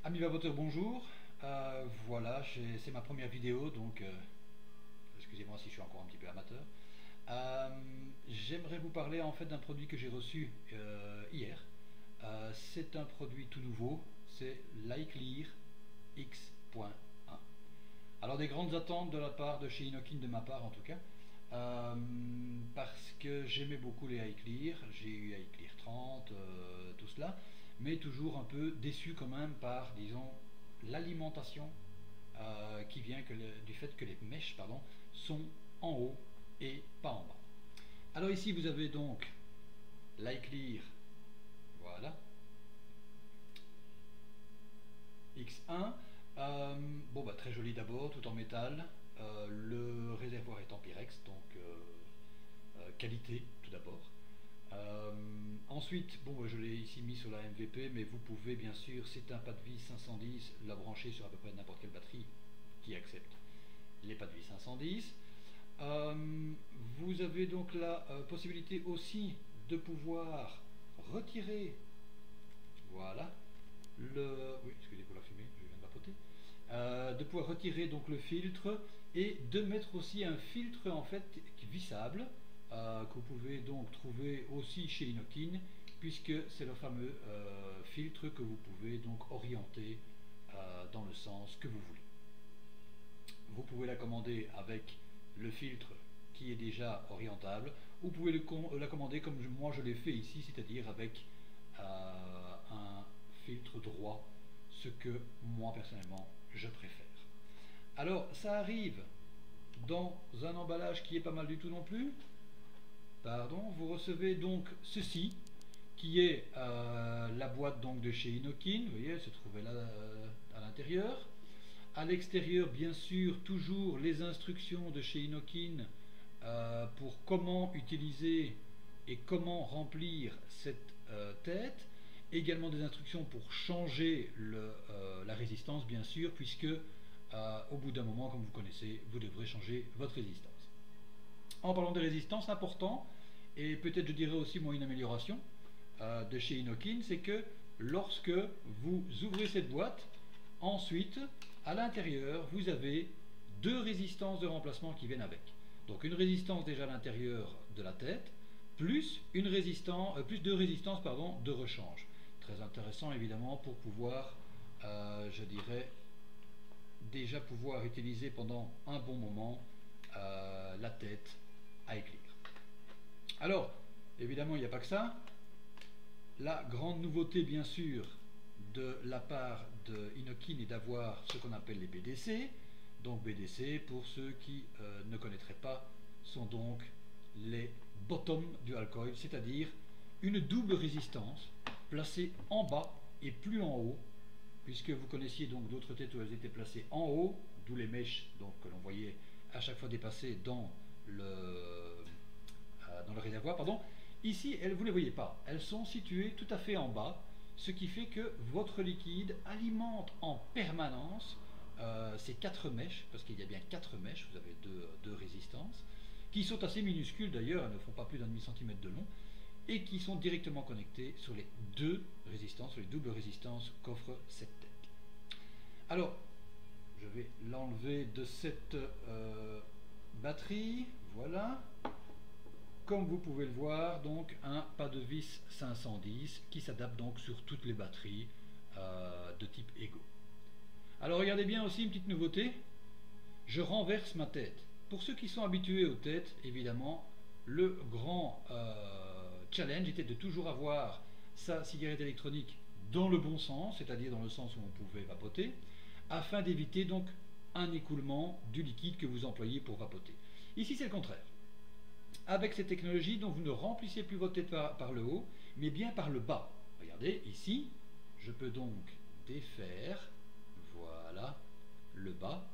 Amis vapoteurs, bonjour. Voilà, c'est ma première vidéo, donc excusez-moi si je suis encore un petit peu amateur. J'aimerais vous parler en fait d'un produit que j'ai reçu hier. C'est un produit tout nouveau, c'est l'iClear X.1. Alors des grandes attentes de la part de chez Inokin, de ma part en tout cas, parce que j'aimais beaucoup les iClear, j'ai eu iClear 30, tout cela, mais toujours un peu déçu quand même par, disons, l'alimentation qui vient du fait que les mèches sont en haut et pas en bas. Alors ici vous avez donc l'iClear, voilà, X1. Bon bah très joli d'abord, tout en métal. Le réservoir est en Pyrex, donc qualité tout d'abord. Ensuite, bon, je l'ai ici mis sur la MVP, mais vous pouvez bien sûr, c'est un pas de vis 510, la brancher sur à peu près n'importe quelle batterie qui accepte les pas de vis 510. Vous avez donc la possibilité aussi de pouvoir retirer, voilà, oui, excusez pour la fumée, je viens de vapoter, de pouvoir retirer donc le filtre et de mettre aussi un filtre en fait vissable que vous pouvez donc trouver aussi chez Inokin, puisque c'est le fameux filtre que vous pouvez donc orienter dans le sens que vous voulez. Vous pouvez la commander avec le filtre qui est déjà orientable, ou vous pouvez la commander comme moi je l'ai fait ici, c'est-à-dire avec un filtre droit, ce que moi personnellement je préfère. Alors ça arrive dans un emballage qui est pas mal du tout non plus. Pardon, vous recevez donc ceci qui est la boîte donc de chez Inokin, vous voyez, elle se trouvait là à l'intérieur. À l'extérieur, bien sûr, toujours les instructions de chez Inokin pour comment utiliser et comment remplir cette tête. Également des instructions pour changer la résistance, bien sûr, puisque au bout d'un moment, comme vous connaissez, vous devrez changer votre résistance. En parlant de résistance, important, et peut-être je dirais aussi moi une amélioration de chez Inokin, c'est que lorsque vous ouvrez cette boîte, ensuite, à l'intérieur, vous avez deux résistances de remplacement qui viennent avec. Donc une résistance déjà à l'intérieur de la tête, plus deux résistances de rechange. Très intéressant évidemment pour pouvoir, je dirais, déjà pouvoir utiliser pendant un bon moment la tête iClear. Alors, évidemment, il n'y a pas que ça. La grande nouveauté, bien sûr, de la part de Inokin est d'avoir ce qu'on appelle les BDC. Donc BDC, pour ceux qui ne connaîtraient pas, sont donc les bottom dual coil, c'est-à-dire une double résistance placée en bas et plus en haut, puisque vous connaissiez donc d'autres têtes où elles étaient placées en haut, d'où les mèches donc, que l'on voyait à chaque fois dépasser dans le réservoir. Pardon. Ici, vous ne les voyez pas, elles sont situées tout à fait en bas, ce qui fait que votre liquide alimente en permanence ces quatre mèches, parce qu'il y a bien quatre mèches, vous avez deux résistances, qui sont assez minuscules d'ailleurs, elles ne font pas plus d'un demi-centimètre de long, et qui sont directement connectées sur les deux résistances, sur les doubles résistances qu'offre cette tête. Alors, je vais l'enlever de cette batterie, voilà. Comme vous pouvez le voir, donc un pas de vis 510 qui s'adapte donc sur toutes les batteries de type Ego. Alors regardez bien aussi une petite nouveauté, je renverse ma tête. Pour ceux qui sont habitués aux têtes, évidemment, le grand challenge était de toujours avoir sa cigarette électronique dans le bon sens, c'est-à-dire dans le sens où on pouvait vapoter, afin d'éviter donc un écoulement du liquide que vous employez pour vapoter. Ici c'est le contraire. Avec cette technologie, donc vous ne remplissez plus votre tête par le haut, mais bien par le bas. Regardez, ici, je peux donc défaire, voilà, le bas,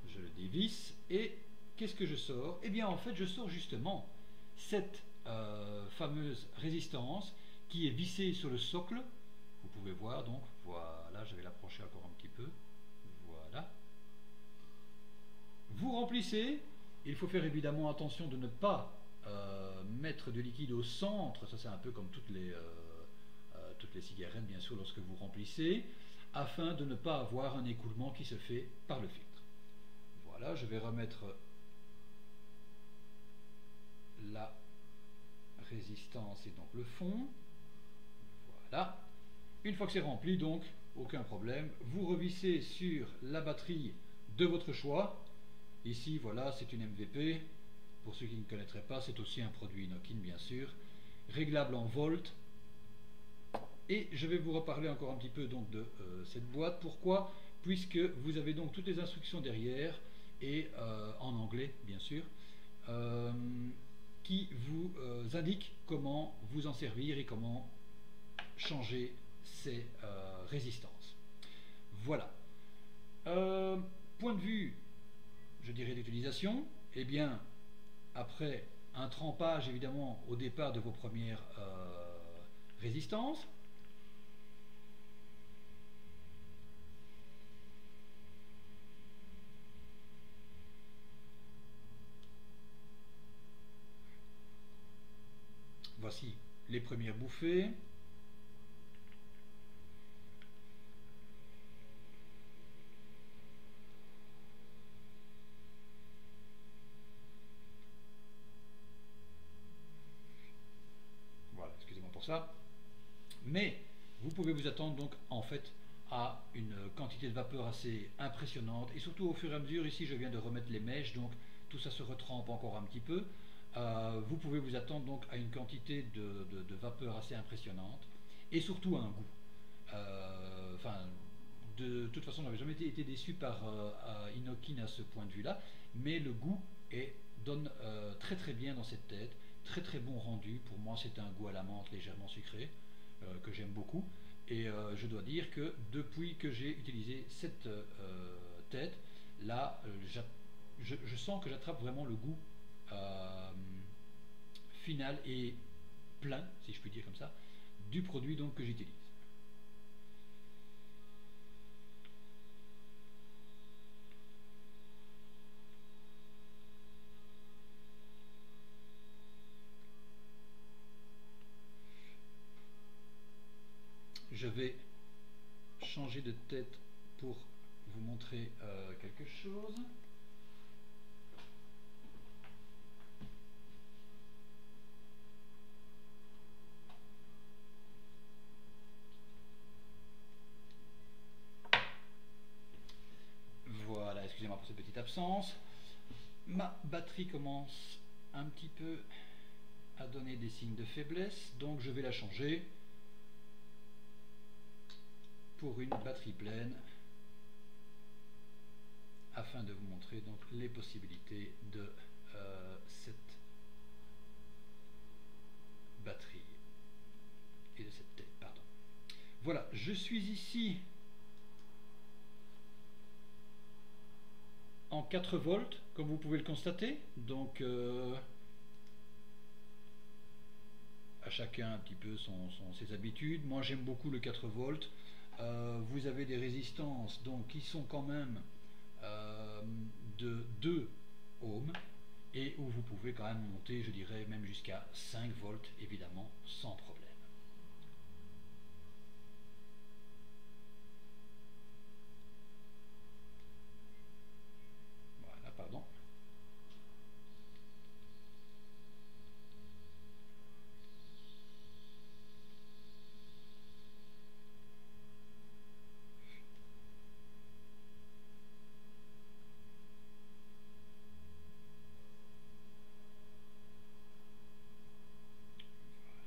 je le dévisse, et qu'est-ce que je sors? Eh bien, en fait, je sors justement cette fameuse résistance qui est vissée sur le socle. Vous pouvez voir, donc, voilà, je vais l'approcher encore un petit peu, voilà. Vous remplissez. Il faut faire évidemment attention de ne pas mettre du liquide au centre, ça c'est un peu comme toutes les cigarettes bien sûr lorsque vous remplissez. afin de ne pas avoir un écoulement qui se fait par le filtre. Voilà, je vais remettre la résistance et donc le fond. Voilà. Une fois que c'est rempli, donc, aucun problème. Vous revissez sur la batterie de votre choix. Ici, voilà, c'est une MVP. Pour ceux qui ne connaîtraient pas, c'est aussi un produit Inokin, bien sûr. Réglable en volts. Et je vais vous reparler encore un petit peu donc de cette boîte. Pourquoi? Puisque vous avez donc toutes les instructions derrière, et en anglais, bien sûr, qui vous indiquent comment vous en servir et comment changer ces résistances. Voilà. Point de vue, je dirais, d'utilisation, eh bien, après un trempage, évidemment, au départ de vos premières résistances, voici les premières bouffées. Voilà, excusez-moi pour ça. Mais vous pouvez vous attendre donc en fait à une quantité de vapeur assez impressionnante, et surtout au fur et à mesure. Ici je viens de remettre les mèches, donc tout ça se retrempe encore un petit peu. Vous pouvez vous attendre donc à une quantité de vapeur assez impressionnante, et surtout à un goût. Enfin, de toute façon, on n'avait jamais été déçu par Inokin à ce point de vue-là, mais le goût donne très très bien dans cette tête, très très bon rendu. Pour moi, c'est un goût à la menthe légèrement sucré que j'aime beaucoup. Et je dois dire que depuis que j'ai utilisé cette tête, là, je sens que j'attrape vraiment le goût final et plein, si je puis dire comme ça, du produit donc que j'utilise. Je vais changer de tête pour vous montrer quelque chose. Voilà, excusez-moi pour cette petite absence. Ma batterie commence un petit peu à donner des signes de faiblesse, donc je vais la changer pour une batterie pleine, afin de vous montrer donc les possibilités de cette batterie et de cette tête, pardon. Voilà, je suis ici en 4 volts, comme vous pouvez le constater, donc à chacun un petit peu ses habitudes. Moi j'aime beaucoup le 4 volts. Vous avez des résistances donc qui sont quand même de 2 ohms, et où vous pouvez quand même monter, je dirais, même jusqu'à 5 volts, évidemment, sans problème. Voilà, pardon.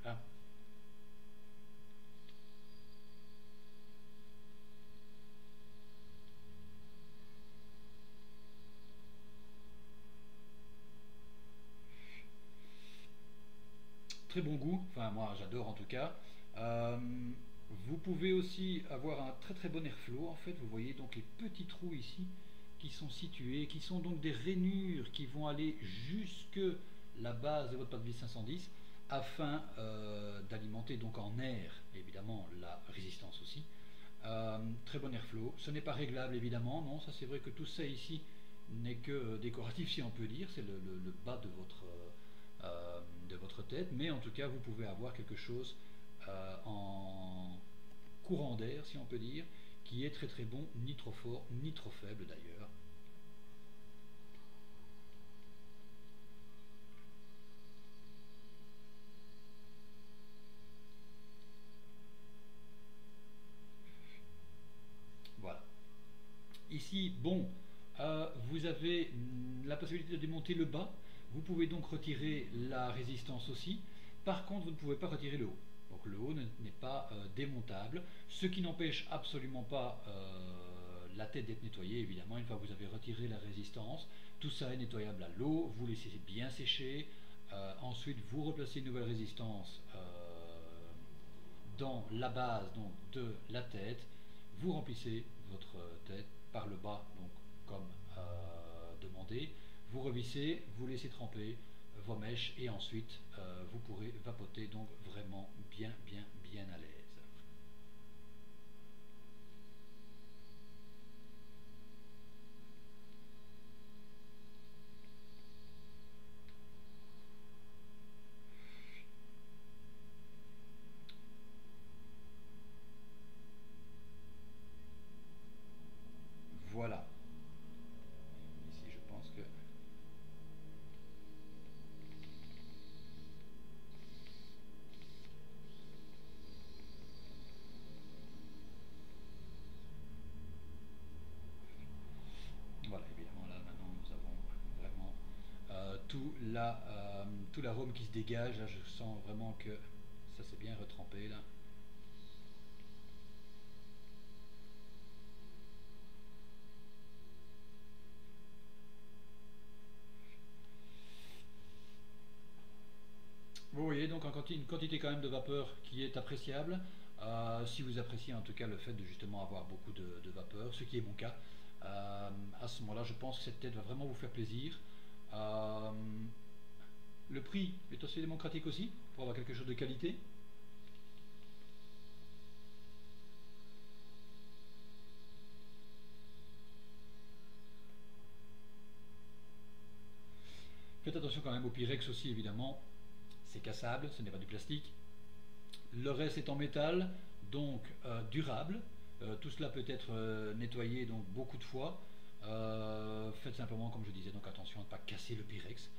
Voilà. Très bon goût, enfin moi j'adore en tout cas. Vous pouvez aussi avoir un très très bon airflow. En fait, vous voyez donc les petits trous ici qui sont situés, qui sont donc des rainures qui vont aller jusque la base de votre pare-brise 510, afin d'alimenter donc en air évidemment la résistance aussi. Très bon airflow. Ce n'est pas réglable évidemment, non, ça c'est vrai que tout ça ici n'est que décoratif, si on peut dire, c'est le bas de votre tête, mais en tout cas vous pouvez avoir quelque chose en courant d'air, si on peut dire, qui est très très bon, ni trop fort, ni trop faible d'ailleurs. Voilà. Ici, bon, vous avez la possibilité de démonter le bas. Vous pouvez donc retirer la résistance aussi. Par contre, vous ne pouvez pas retirer le haut. Donc le haut n'est pas démontable, ce qui n'empêche absolument pas la tête d'être nettoyée, évidemment, une fois que vous avez retiré la résistance. Tout ça est nettoyable à l'eau, vous laissez bien sécher. Ensuite, vous replacez une nouvelle résistance dans la base donc, de la tête. Vous remplissez votre tête par le bas, donc comme demandé. Vous revissez, vous laissez tremper vos mèches et ensuite vous pourrez vapoter donc vraiment bien à l'aise. Voilà. Ici je pense que voilà, évidemment là maintenant nous avons vraiment tout l'arôme qui se dégage. Là je sens vraiment que ça s'est bien retrempé là. Vous voyez donc une quantité quand même de vapeur qui est appréciable. Si vous appréciez en tout cas le fait de justement avoir beaucoup de vapeur, ce qui est mon cas, à ce moment-là je pense que cette tête va vraiment vous faire plaisir. Le prix est assez démocratique aussi, pour avoir quelque chose de qualité. Faites attention quand même au Pyrex aussi évidemment, c'est cassable, ce n'est pas du plastique. Le reste est en métal, donc durable. Tout cela peut être nettoyé donc beaucoup de fois. Faites simplement comme je disais, donc attention à ne pas casser le Pyrex.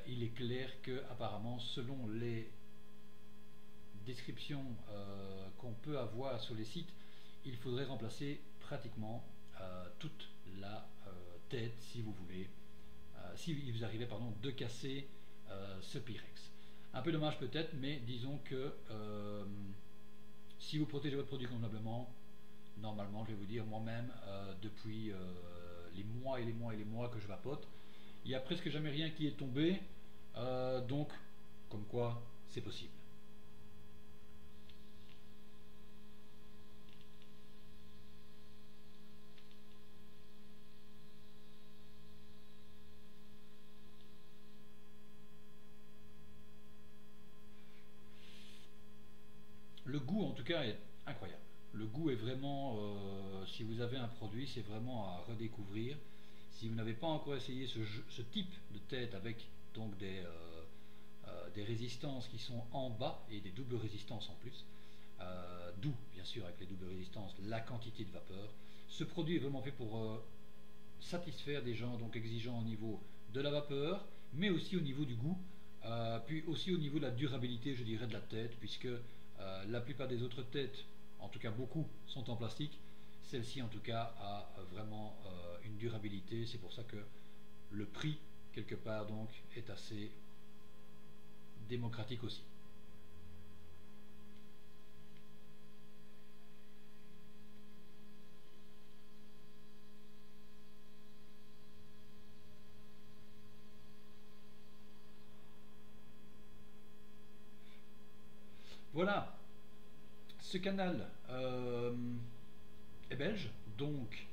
Il est clair que apparemment, selon les descriptions qu'on peut avoir sur les sites, il faudrait remplacer pratiquement toute la tête si vous voulez, si vous arrivez pardon, de casser ce Pyrex. Un peu dommage peut-être, mais disons que si vous protégez votre produit convenablement, normalement, je vais vous dire moi-même, depuis les mois et les mois et les mois que je vapote, il n'y a presque jamais rien qui est tombé, donc comme quoi c'est possible. Le goût en tout cas est incroyable. Le goût est vraiment, si vous avez un produit, c'est vraiment à redécouvrir. Si vous n'avez pas encore essayé ce type de tête avec donc des résistances qui sont en bas et des doubles résistances en plus, d'où bien sûr avec les doubles résistances la quantité de vapeur, ce produit est vraiment fait pour satisfaire des gens donc exigeants au niveau de la vapeur, mais aussi au niveau du goût, puis aussi au niveau de la durabilité, je dirais, de la tête, puisque la plupart des autres têtes, en tout cas beaucoup, sont en plastique. Celle-ci, en tout cas, a vraiment une durabilité. C'est pour ça que le prix, quelque part, donc, est assez démocratique aussi. Voilà, ce canal est belge, donc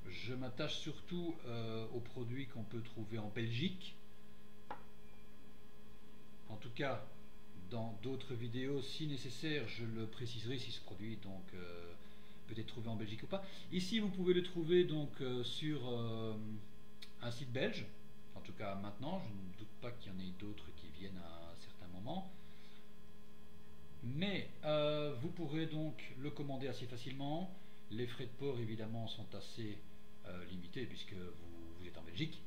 je m'attache surtout aux produits qu'on peut trouver en Belgique. En tout cas, dans d'autres vidéos, si nécessaire, je le préciserai si ce produit donc peut être trouvé en Belgique ou pas. Ici, vous pouvez le trouver donc sur un site belge. En tout cas, maintenant, je ne doute pas qu'il y en ait d'autres qui viennent à un certain moment. Mais vous pourrez donc le commander assez facilement. Les frais de port évidemment sont assez limités puisque vous êtes en Belgique.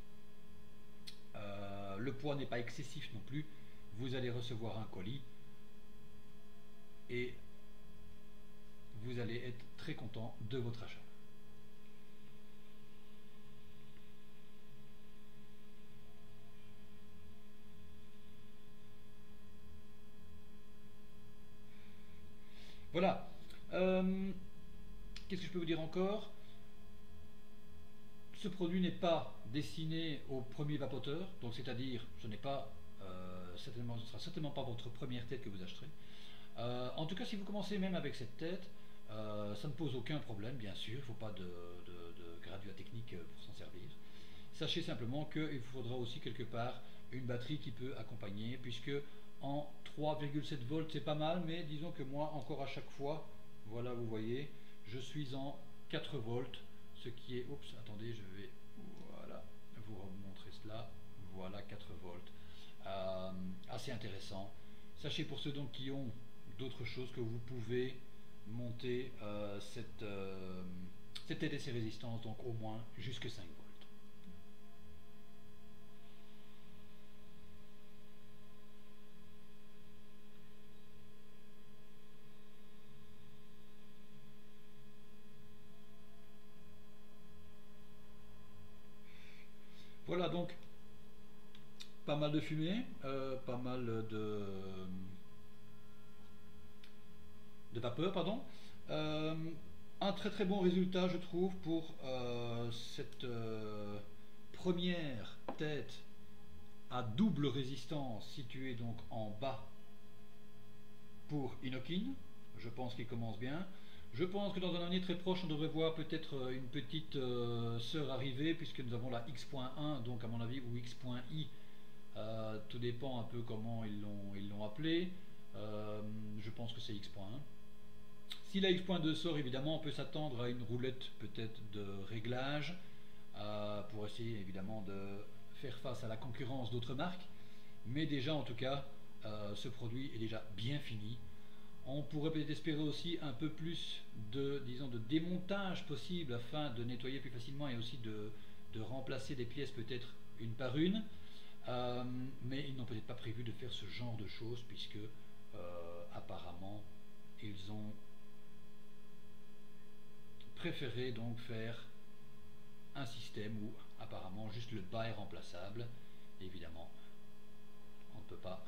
Le poids n'est pas excessif non plus. Vous allez recevoir un colis et vous allez être très content de votre achat. Voilà. Qu'est-ce que je peux vous dire encore? Ce produit n'est pas destiné au premier vapoteur, donc c'est-à-dire ce ne sera certainement pas votre première tête que vous acheterez. En tout cas, si vous commencez même avec cette tête, ça ne pose aucun problème, bien sûr, il ne faut pas de graduat technique pour s'en servir. Sachez simplement qu'il vous faudra aussi quelque part une batterie qui peut accompagner, puisque en 3,7 volts c'est pas mal, mais disons que moi encore à chaque fois, voilà, vous voyez, je suis en 4 volts, ce qui est, oups, attendez, je vais, voilà, vous remontrer cela, voilà, 4 volts, assez intéressant. Sachez pour ceux donc qui ont d'autres choses que vous pouvez monter cette tête et ses résistances, donc au moins jusque 5 volts. Voilà donc pas mal de fumée, pas mal de vapeur, pardon. Un très bon résultat je trouve pour cette première tête à double résistance située donc en bas pour Inokin. Je pense qu'il commence bien. Je pense que dans un avenir très proche, on devrait voir peut-être une petite sœur arriver, puisque nous avons la X.1, donc à mon avis, ou X.I. Tout dépend un peu comment ils l'ont appelé. Je pense que c'est X.1. Si la X.2 sort, évidemment, on peut s'attendre à une roulette peut-être de réglage, pour essayer évidemment de faire face à la concurrence d'autres marques. Mais déjà, en tout cas, ce produit est déjà bien fini. On pourrait peut-être espérer aussi un peu plus de démontage possible afin de nettoyer plus facilement et aussi de remplacer des pièces peut-être une par une. Mais ils n'ont peut-être pas prévu de faire ce genre de choses puisque apparemment ils ont préféré donc faire un système où apparemment juste le bas est remplaçable. Évidemment, on ne peut pas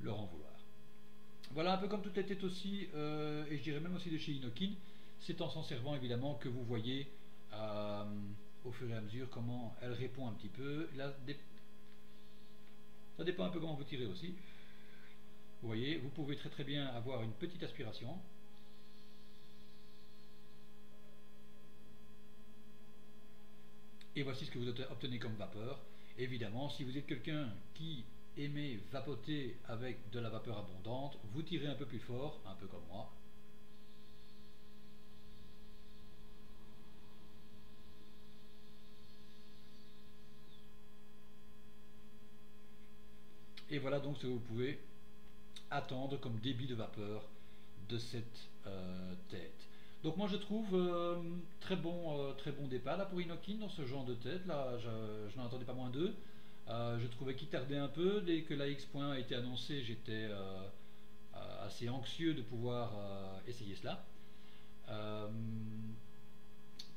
leur en vouloir. Voilà un peu comme toutes les têtes aussi, et je dirais même aussi de chez Inokin. C'est en s'en servant évidemment que vous voyez au fur et à mesure comment elle répond un petit peu. Là, ça dépend un peu comment vous tirez aussi. Vous voyez, vous pouvez très bien avoir une petite aspiration. Et voici ce que vous obtenez comme vapeur. Évidemment, si vous êtes quelqu'un qui aimez vapoter avec de la vapeur abondante, vous tirez un peu plus fort, un peu comme moi. Et voilà donc ce que vous pouvez attendre comme débit de vapeur de cette tête. Donc moi je trouve très bon départ là pour Inokin dans ce genre de tête. Là je n'en attendais pas moins d'eux. Je trouvais qu'il tardait un peu. Dès que la X.1 a été annoncée, j'étais assez anxieux de pouvoir essayer cela.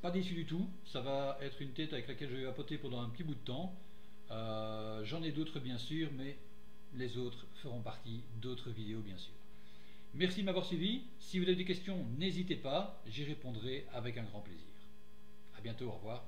Pas déçu du tout. Ça va être une tête avec laquelle je vais vapoter pendant un petit bout de temps. J'en ai d'autres bien sûr, mais les autres feront partie d'autres vidéos bien sûr. Merci de m'avoir suivi. Si vous avez des questions, n'hésitez pas, j'y répondrai avec un grand plaisir. A bientôt, au revoir.